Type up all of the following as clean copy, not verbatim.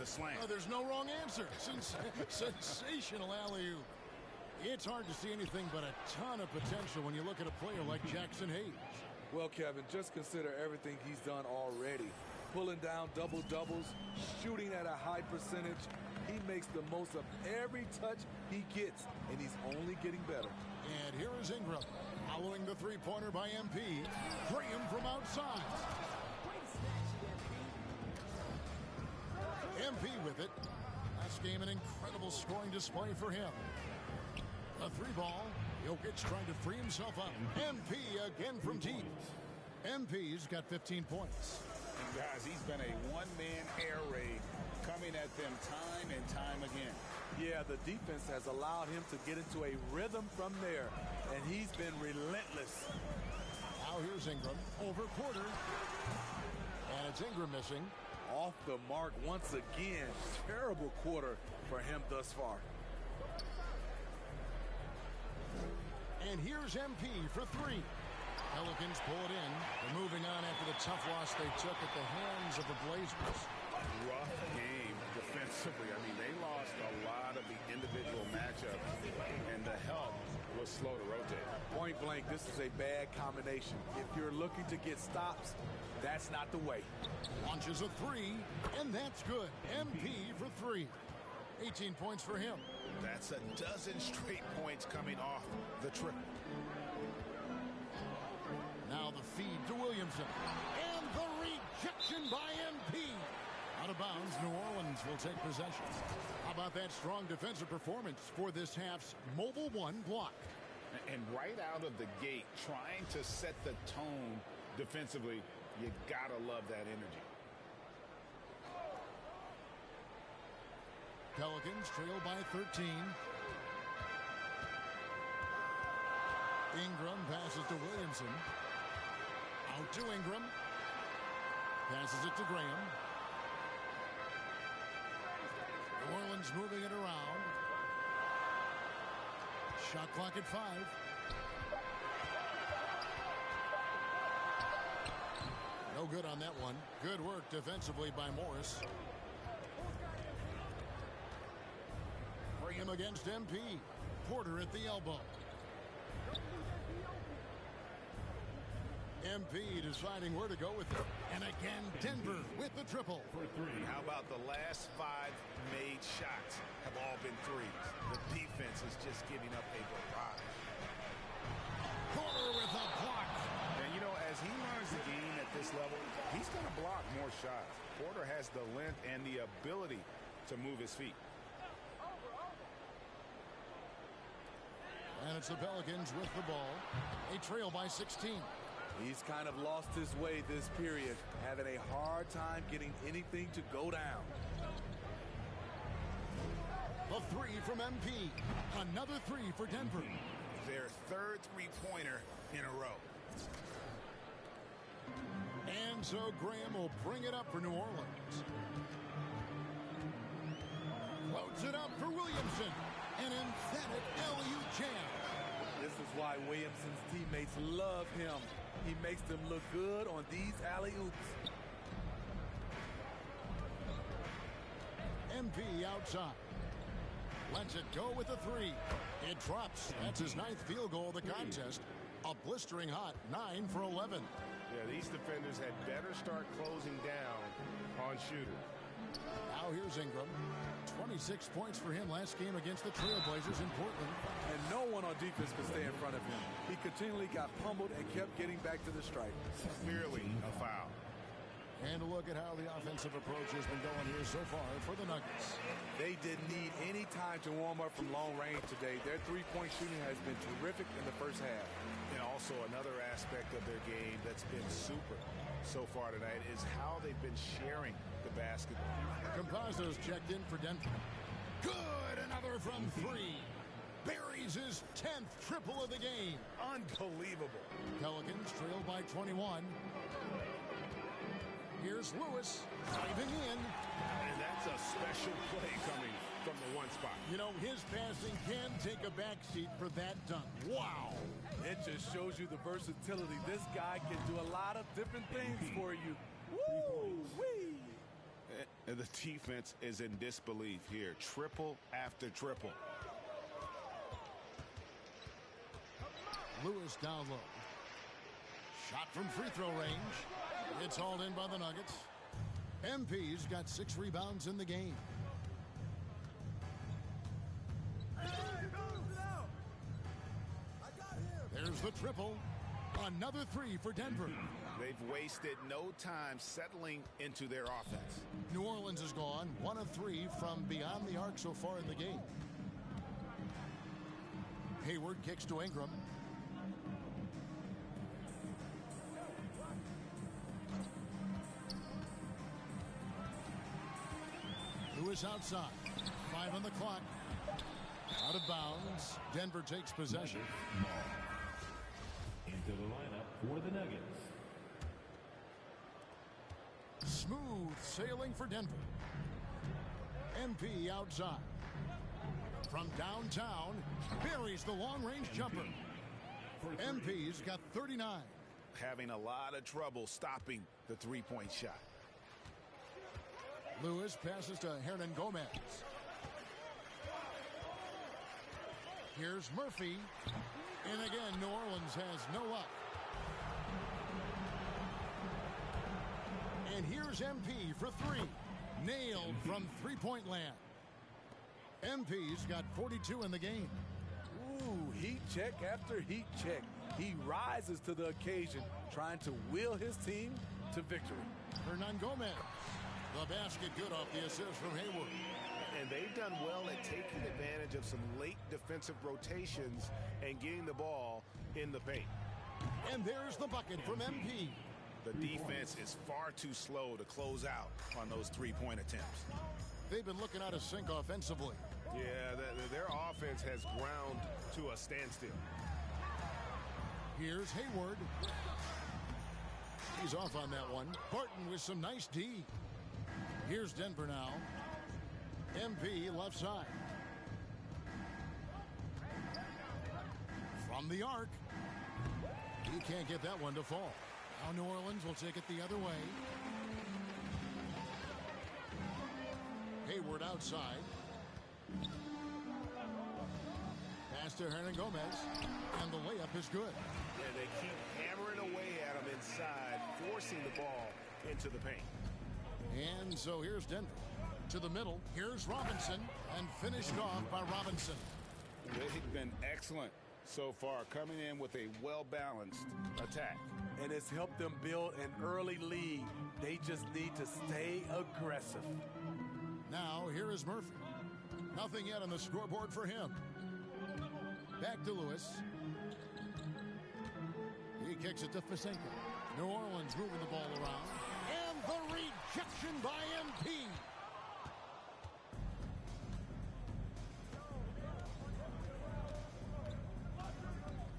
the slam. Oh, there's no wrong answer. Sensational alley-oop. It's hard to see anything but a ton of potential when you look at a player like Jackson Hayes. Well, Kevin, just consider everything he's done already. Pulling down double-doubles, shooting at a high percentage. He makes the most of every touch he gets, and he's only getting better. And here is Ingram, following the three-pointer by MP. Graham from outside. MP with it. Last game, an incredible scoring display for him. A three ball. Jokic trying to free himself up. MP again from deep. MP's got 15 points. And guys, he's been a one-man air raid coming at them time and time again. Yeah, the defense has allowed him to get into a rhythm from there, and he's been relentless. Now here's Ingram over quarter. And it's Ingram missing. Off the mark once again. Terrible quarter for him thus far. And here's MP for three. Pelicans pull it in. They're moving on after the tough loss they took at the hands of the Blazers. Rough game defensively. I mean, they lost a lot of the individual matchups, and the help was slow to rotate. Point blank, this is a bad combination. If you're looking to get stops, that's not the way. Launches a three, and that's good. MP for three. 18 points for him. That's a dozen straight points coming off the triple. Now the feed to Williamson. And the rejection by MP. Out of bounds, New Orleans will take possession. How about that strong defensive performance for this half's Mobile One block? And right out of the gate, trying to set the tone defensively, you gotta love that energy. Pelicans trail by 13. Ingram passes to Williamson. Out to Ingram. Passes it to Graham. New Orleans moving it around. Shot clock at 5. No good on that one. Good work defensively by Morris. Graham against MP. Porter at the elbow. MP deciding where to go with it. And again, Denver with the triple. For three. How about the last 5 made shots have all been threes? The defense is just giving up a barrage. Porter with a block. And, you know, as he learns the game at this level, he's going to block more shots. Porter has the length and the ability to move his feet. And it's the Pelicans with the ball. They trail by 16. He's kind of lost his way this period, having a hard time getting anything to go down. A three from MP. Another three for Denver. Their third three-pointer in a row. And so Graham will bring it up for New Orleans. Loads it up for Williamson. An emphatic alley-oop jam. This is why Williamson's teammates love him. He makes them look good on these alley-oops. MP outside. Lets it go with a three. It drops. That's his 9th field goal of the contest. A blistering hot 9 for 11. Yeah, these defenders had better start closing down on shooting. Now here's Ingram. 26 points for him last game against the Trailblazers in Portland. And no one on defense could stay in front of him. He continually got pummeled and kept getting back to the stripe. Clearly a foul. And look at how the offensive approach has been going here so far for the Nuggets. They didn't need any time to warm up from long range today. Their three-point shooting has been terrific in the first half. And also another aspect of their game that's been super so far tonight is how they've been sharing the basketball. Compazzo's checked in for Denver. Good, another from 3. Buries his 10th triple of the game. Unbelievable. Pelicans trail by 21. Here's Lewis driving in. And that's a special play coming from the one spot. You know, his passing can take a backseat for that dunk. Wow. It just shows you the versatility. This guy can do a lot of different things for you. Woo-wee. And the defense is in disbelief here. Triple after triple. Lewis down low. Shot from free throw range. It's hauled in by the Nuggets. MP's got 6 rebounds in the game. There's the triple. Another 3 for Denver. They've wasted no time settling into their offense. New Orleans is gone 1 of 3 from beyond the arc so far in the game. Hayward kicks to Ingram. Lewis outside. 5 on the clock. Out of bounds. Denver takes possession. Into the lineup for the Nuggets. Smooth sailing for Denver. MP outside. From downtown, buries the long-range jumper. MP's got 39. Having a lot of trouble stopping the three-point shot. Lewis passes to Hernan Gomez. Here's Murphy. And again, New Orleans has no luck. And here's MP for 3. Nailed from three-point land. MP's got 42 in the game. Ooh, heat check after heat check. He rises to the occasion, trying to will his team to victory. Hernan Gomez. The basket good off the assist from Hayward. And they've done well at taking advantage of some late defensive rotations and getting the ball in the paint. And there's the bucket from MP. The defense is far too slow to close out on those three-point attempts. They've been looking out of sync offensively. Yeah, their offense has ground to a standstill. Here's Hayward. He's off on that one. Barton with some nice D. Here's Denver now. MP left side. From the arc. He can't get that one to fall. Now New Orleans will take it the other way. Hayward outside. Pass to Hernan Gomez. And the layup is good. And they keep hammering away at him inside, forcing the ball into the paint. And so here's Denver. To the middle. Here's Robinson. And finished off by Robinson. They've been excellent so far, coming in with a well-balanced attack. And it's helped them build an early lead. They just need to stay aggressive. Now, here is Murphy. Nothing yet on the scoreboard for him. Back to Lewis. He kicks it to Fasenko. New Orleans moving the ball around. And the rejection by MP.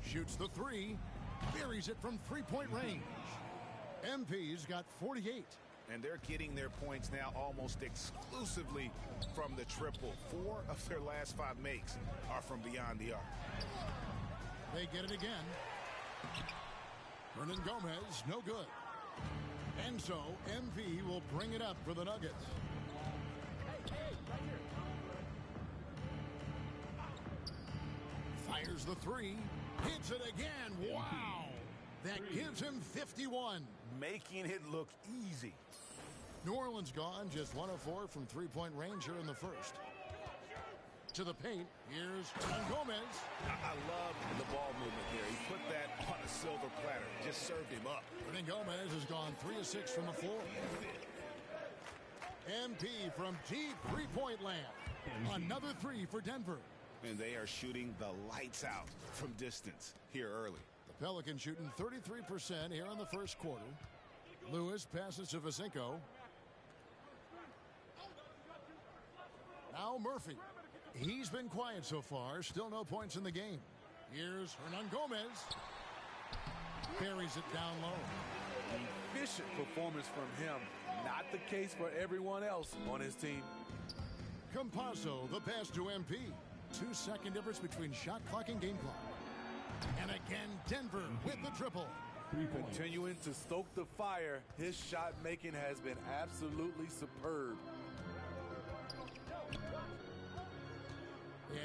Shoots the 3. Buries it from three-point range. MP's got 48. And they're getting their points now almost exclusively from the triple. 4 of their last 5 makes are from beyond the arc. They get it again. Hernan Gomez, no good. And so MP will bring it up for the Nuggets. Fires the 3. Hits it again. Wow. That gives him 51. Making it look easy. New Orleans gone just 1 of 4 from three-point range here in the first. To the paint, here's Hernan Gomez. I love the ball movement here. He put that on a silver platter. Just served him up. Hernan Gomez has gone 3 of 6 from the floor. MP from deep three-point land. Another 3 for Denver. And they are shooting the lights out from distance here early. The Pelicans shooting 33% here in the first quarter. Lewis passes to Fasenko. Now Murphy. He's been quiet so far. Still no points in the game. Here's Hernan Gomez. Buries it down low. Efficient performance from him. Not the case for everyone else on his team. Campazzo, the pass to MP. 2-second difference between shot clock and game clock. And again, Denver with the triple. 3 points. Continuing to stoke the fire, his shot making has been absolutely superb.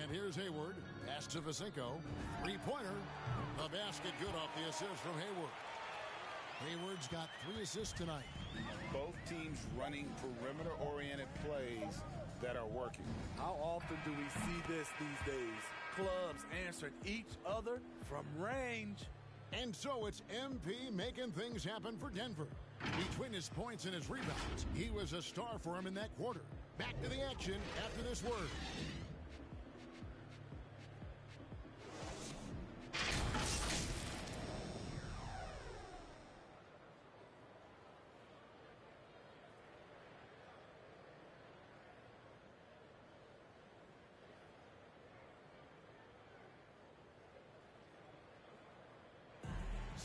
And here's Hayward. Pass to Vasinko. Three-pointer. The basket good off the assist from Hayward. Hayward's got 3 assists tonight. Both teams running perimeter-oriented plays that are working. How often do we see this these days? Clubs answering each other from range. And so it's MP making things happen for Denver. Between his points and his rebounds, he was a star for him in that quarter. Back to the action after this word.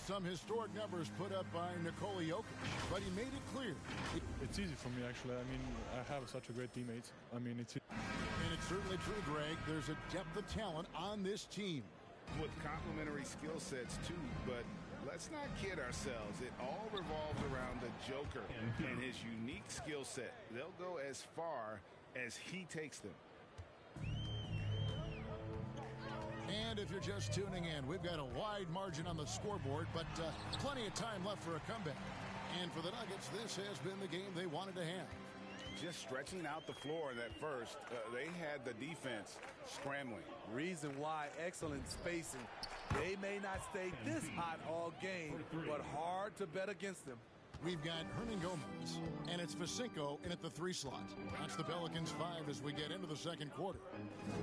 Some historic numbers put up by Nikola Jokic, but he made it clear. It's easy for me, actually. I mean, I have such a great teammate. I mean, it's... And it's certainly true, Greg. There's a depth of talent on this team. With complementary skill sets, too, but let's not kid ourselves. It all revolves around the Joker and his unique skill set. They'll go as far as he takes them. And if you're just tuning in, we've got a wide margin on the scoreboard, but plenty of time left for a comeback. And for the Nuggets, this has been the game they wanted to have. Just stretching out the floor in that first, they had the defense scrambling. Reason why, excellent spacing. They may not stay this hot all game, but hard to bet against them. We've got Hernan Gomez, and it's Vasinko in at the 3 slot. That's the Pelicans 5 as we get into the second quarter.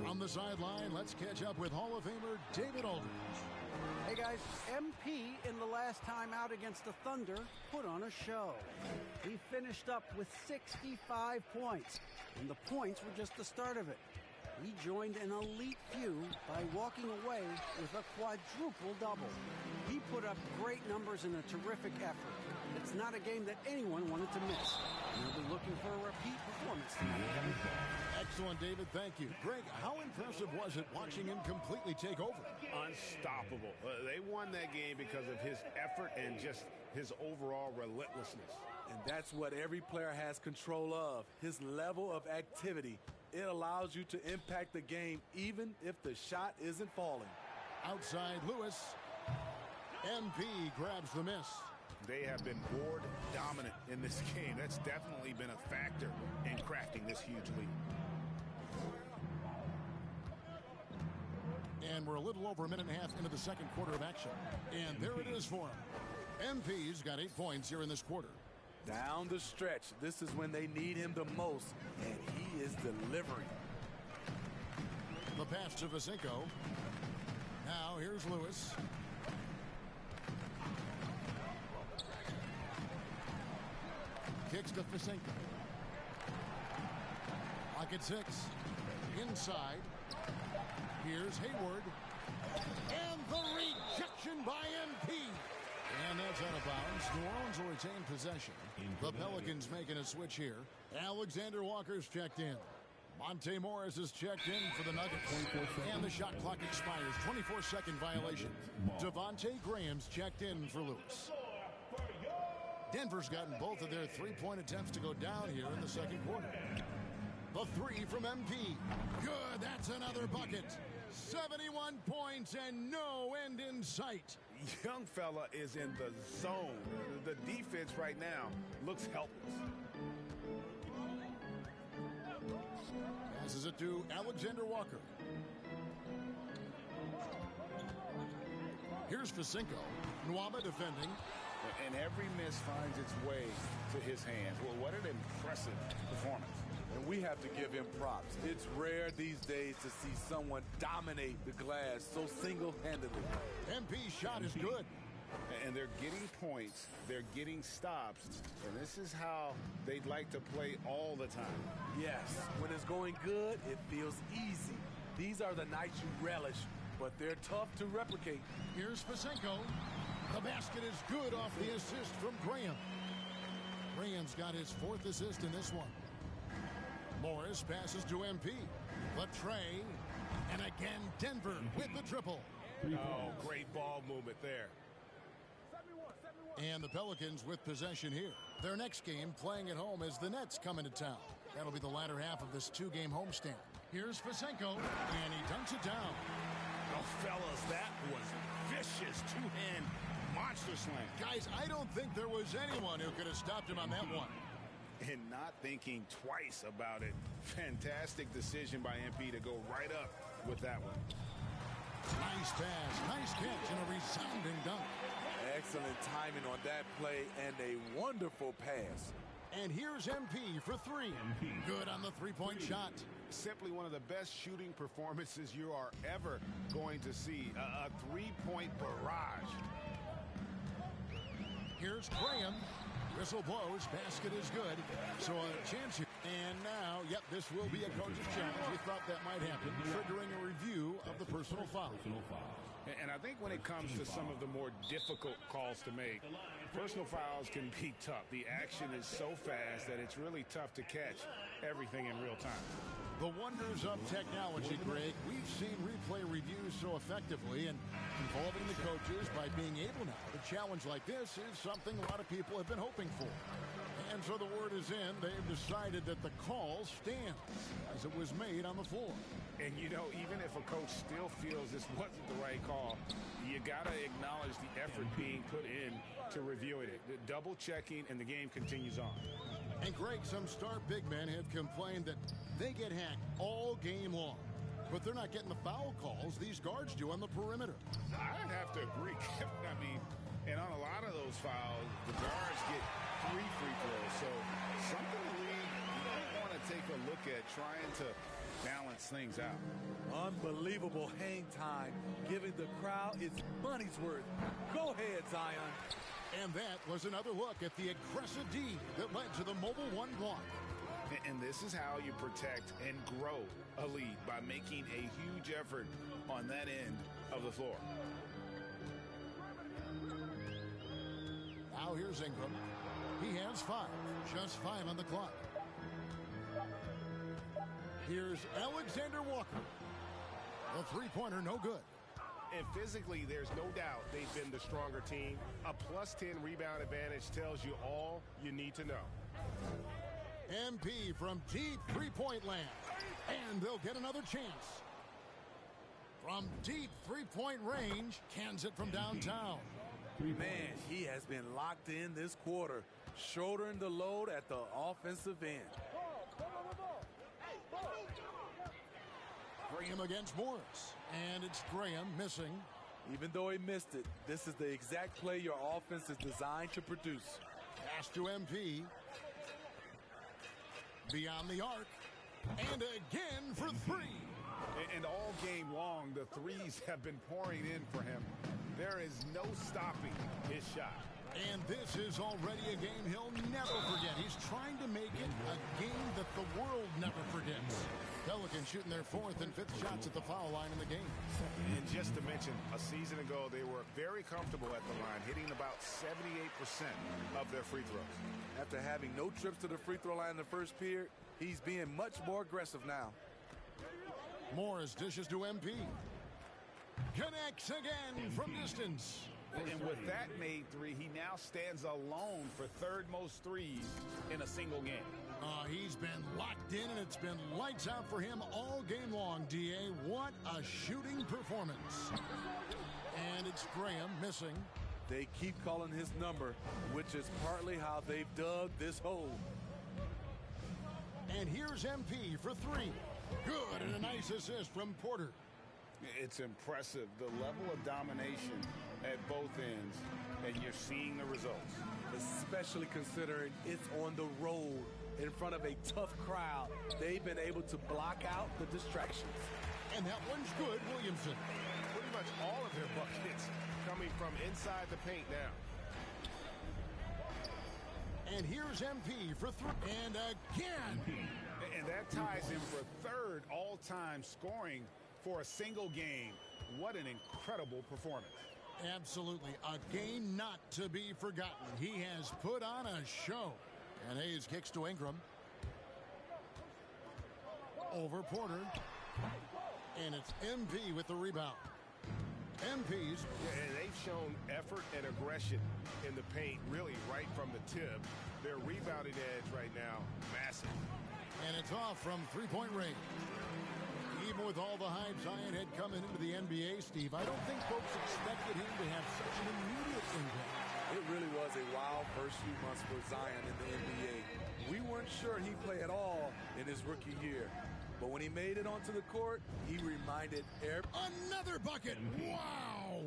On the sideline, let's catch up with Hall of Famer David Aldridge. Hey guys, MP in the last time out against the Thunder put on a show. He finished up with 65 points, and the points were just the start of it. He joined an elite few by walking away with a quadruple double. He put up great numbers in a terrific effort. It's not a game that anyone wanted to miss. We'll be looking for a repeat performance tonight. Excellent, David. Thank you. Greg, how impressive was it watching him completely take over? Unstoppable. They won that game because of his effort and just his overall relentlessness. And that's what every player has control of, his level of activity. It allows you to impact the game even if the shot isn't falling. Outside Lewis. MP grabs the miss. They have been board dominant in this game. That's definitely been a factor in crafting this huge lead. And we're a little over a minute and a half into the second quarter of action. And there it is for him. MP's got 8 points here in this quarter. Down the stretch, this is when they need him the most, and he is delivering. The pass to Vasinko. Now here's Lewis. Kicks to Vasinko. Lock at 6. Inside. Here's Hayward. And the rejection by MP. And that's out of bounds. New Orleans will retain possession. The Pelicans making a switch here. Alexander Walker's checked in. Monte Morris is checked in for the Nuggets. And the shot clock expires. 24-second violation. Devontae Graham's checked in for Lewis. Denver's gotten both of their three-point attempts to go down here in the second quarter. The 3 from MP. Good, that's another bucket. 71 points and no end in sight. Young fella is in the zone. The defense right now looks helpless. Passes it to Alexander Walker. Here's Vasinko. Nwaba defending. And every miss finds its way to his hands. Well, what an impressive performance. And we have to give him props. It's rare these days to see someone dominate the glass so single-handedly. MP's shot is good. And they're getting points. They're getting stops. And this is how they'd like to play all the time. Yes, when it's going good, it feels easy. These are the nights you relish, but they're tough to replicate. Here's Vasinko. The basket is good off the assist from Graham. Graham's got his 4th assist in this one. Morris passes to MP. The tray. And again, Denver with the triple. Oh, great ball movement there. And the Pelicans with possession here. Their next game playing at home as the Nets come into town. That'll be the latter half of this two-game homestand. Here's Fasenko, and he dunks it down. Oh, fellas, that was vicious two-hand monster slam. Guys, I don't think there was anyone who could have stopped him on that one. And not thinking twice about it. Fantastic decision by MP to go right up with that one. Nice pass, nice catch, and a resounding dunk. Excellent timing on that play and a wonderful pass. And here's MP for three. Good on the three-point shot. Simply one of the best shooting performances you are ever going to see. A three-point barrage. Here's Graham. Whistle blows. Basket is good. So a chance here. And now, yep, this will be a coach's challenge. We thought that might happen, triggering a review of the personal foul. And I think when it comes to some of the more difficult calls to make, personal fouls can be tough. The action is so fast that it's really tough to catch everything in real time. The wonders of technology, Greg. We've seen replay reviews so effectively, and involving the coaches by being able now to challenge like this is something a lot of people have been hoping for. And so the word is in. They've decided that the call stands as it was made on the floor. And, you know, even if a coach still feels this wasn't the right call, you got to acknowledge the effort being put in to reviewing it. The double checking, and the game continues on. And, Greg, some star big men have complained that they get hacked all game long. But they're not getting the foul calls these guards do on the perimeter. I'd have to agree. I mean, and on a lot of those fouls, the guards get 3 free throws. So something the league might want to take a look at, trying to balance things out. Unbelievable hang time, giving the crowd its money's worth. Go ahead, Zion. And that was another look at the aggressive D that led to the mobile one block. And this is how you protect and grow a lead, by making a huge effort on that end of the floor. Now here's Ingram. He has 5. Just 5 on the clock. Here's Alexander Walker. The three-pointer, no good. And physically, there's no doubt they've been the stronger team. A +10 rebound advantage tells you all you need to know. MP from deep three-point land. And they'll get another chance. From deep three-point range, cans it from downtown. Man, he has been locked in this quarter, shouldering the load at the offensive end. Graham against Morris. And it's Graham missing. Even though he missed it, this is the exact play your offense is designed to produce. Pass to MP. Beyond the arc. And again for 3. And all game long, the threes have been pouring in for him. There is no stopping his shot. And this is already a game he'll never forget. He's trying to make it a game that the world never forgets. Pelicans shooting their 4th and 5th shots at the foul line in the game. And just to mention, a season ago, they were very comfortable at the line, hitting about 78% of their free throws. After having no trips to the free throw line in the first period, he's being much more aggressive now. Morris dishes to MP. Connects again from distance. And with that made 3, he now stands alone for 3rd most threes in a single game. He's been locked in, and it's been lights out for him all game long, D.A. What a shooting performance. And it's Graham missing. They keep calling his number, which is partly how they've dug this hole. And here's MP for 3. Good, and a nice assist from Porter. It's impressive, the level of domination at both ends, and you're seeing the results. Especially considering it's on the road in front of a tough crowd. They've been able to block out the distractions. And that one's good, Williamson. Pretty much all of their buckets coming from inside the paint now. And here's MP for 3. And again. And that ties him for 3rd all-time scoring for a single game. What an incredible performance. Absolutely. A game not to be forgotten. He has put on a show. And Hayes kicks to Ingram. Over Porter. And it's MP with the rebound. MP's. Yeah, and they've shown effort and aggression in the paint, really right from the tip. Their rebounding edge right now, massive. And it's off from three-point range. Even with all the hype Zion had coming into the NBA, Steve, I don't think folks expected him to have such an immediate impact. It really was a wild first few months for Zion in the NBA. We weren't sure he'd play at all in his rookie year. But when he made it onto the court, he reminded Another bucket! Wow!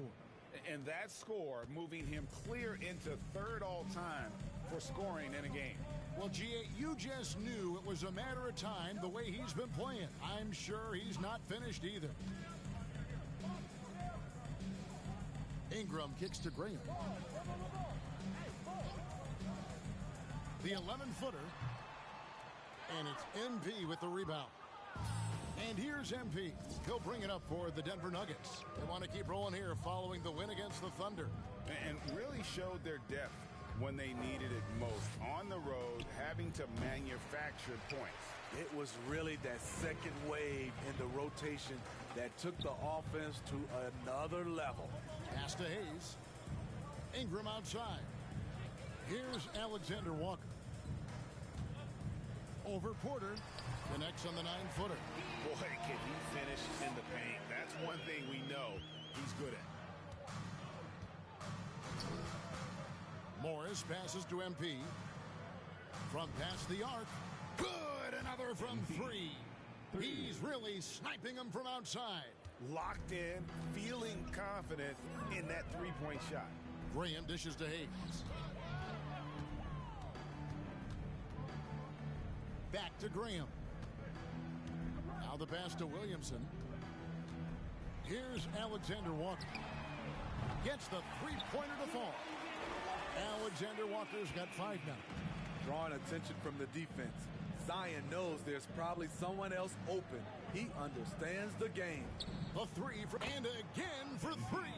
And that score moving him clear into third all-time for scoring in a game. Well, G.A., you just knew it was a matter of time the way he's been playing. I'm sure he's not finished either. Ingram kicks to Graham. The 11-footer. And it's MP with the rebound. And here's MP. He'll bring it up for the Denver Nuggets. They want to keep rolling here following the win against the Thunder. And really showed their depth when they needed it most. On the road, having to manufacture points. It was really that second wave in the rotation that took the offense to another level. Pass to Hayes. Ingram outside. Here's Alexander Walker. Over Porter. Connects on the 9-footer. Boy, can he finish in the paint. That's one thing we know he's good at. Morris passes to MP. From past the arc. Good! Another from three. He's really sniping them from outside. Locked in, feeling confident in that three-point shot. Graham dishes to Hayes. Back to Graham. Now the pass to Williamson. Here's Alexander Walker. Gets the three-pointer to fall. Alexander Walker's got 5 now. Drawing attention from the defense. Zion knows there's probably someone else open. He understands the game. A three and again for 3.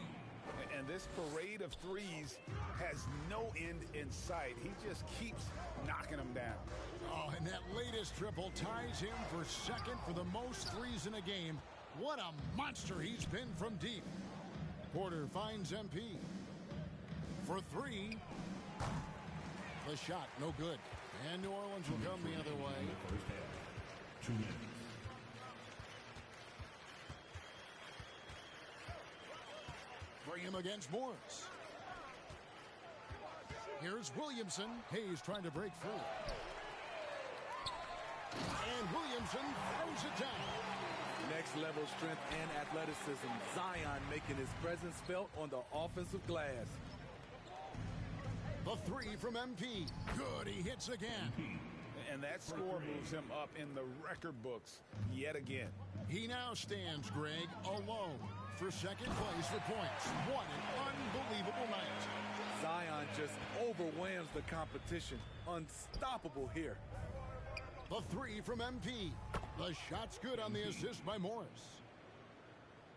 And this parade of threes has no end in sight. He just keeps knocking them down. Oh, and that latest triple ties him for second for the most threes in a game. What a monster he's been from deep. Porter finds MP. For 3. The shot, no good. And New Orleans will come the other way. First half. 2 minutes. Bring him against Morris. Here's Williamson. Hayes trying to break free. And Williamson throws it down. Next level strength and athleticism. Zion making his presence felt on the offensive glass. The 3 from MP. Good, he hits again. And that score moves him up in the record books yet again. He now stands, Greg, alone for second place for points. What an unbelievable night. Zion just overwhelms the competition. Unstoppable here. The 3 from MP. The shot's good on the assist by Morris.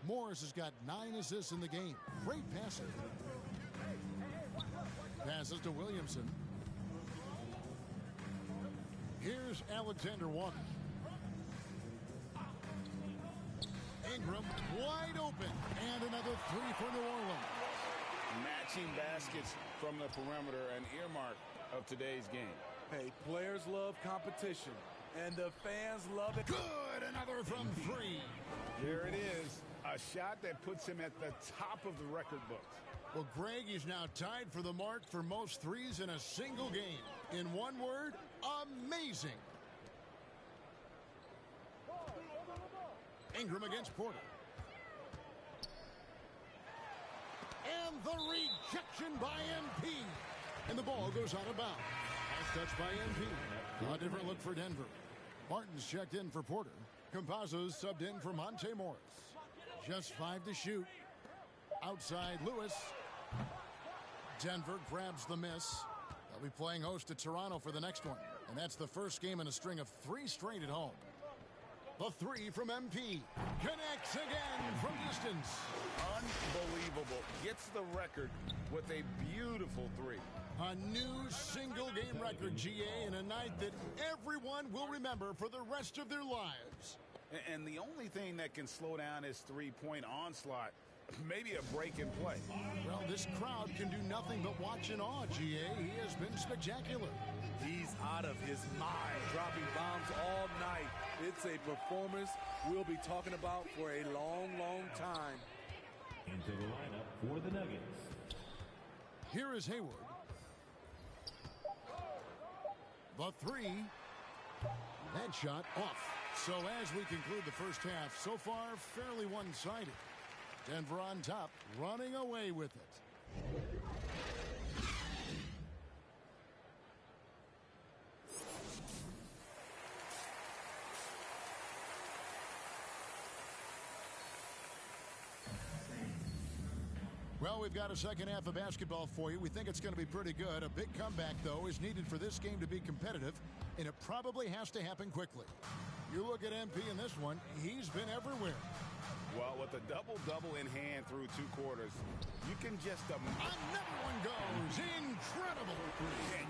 Morris has got 9 assists in the game. Great passing. Passes to Williamson. Here's Alexander Walker. Ingram wide open. And another 3 for New Orleans. Matching baskets from the perimeter, an earmark of today's game. Hey, players love competition, and the fans love it. Good, another from 3. There it is, a shot that puts him at the top of the record books. Well, Greg is now tied for the mark for most threes in a single game. In one word, amazing. Ingram against Porter. And the rejection by MP. And the ball goes out of bounds. Nice touch by MP. A different look for Denver. Martin's checked in for Porter. Campazzo's subbed in for Monte Morris. Just 5 to shoot. Outside Lewis. Denver grabs the miss. They'll be playing host to Toronto for the next one. And that's the first game in a string of 3 straight at home. The 3 from MP. Connects again from distance. Unbelievable. Gets the record with a beautiful 3. A new single-game record, GA, in a night that everyone will remember for the rest of their lives. And the only thing that can slow down his three-point onslaught maybe a break in play. Well, this crowd can do nothing but watch in awe, GA. He has been spectacular. He's out of his mind, dropping bombs all night. It's a performance we'll be talking about for a long, long time. Into the lineup for the Nuggets. Here is Hayward. The three. That shot off. So as we conclude the first half, so far fairly one-sided. Denver on top, running away with it. Well, we've got a second half of basketball for you. We think it's going to be pretty good. A big comeback, though, is needed for this game to be competitive, and it probably has to happen quickly. You look at MP in this one, he's been everywhere. Well, with a double-double in hand through 2 quarters, you can just imagine. Another one goes. Incredible. And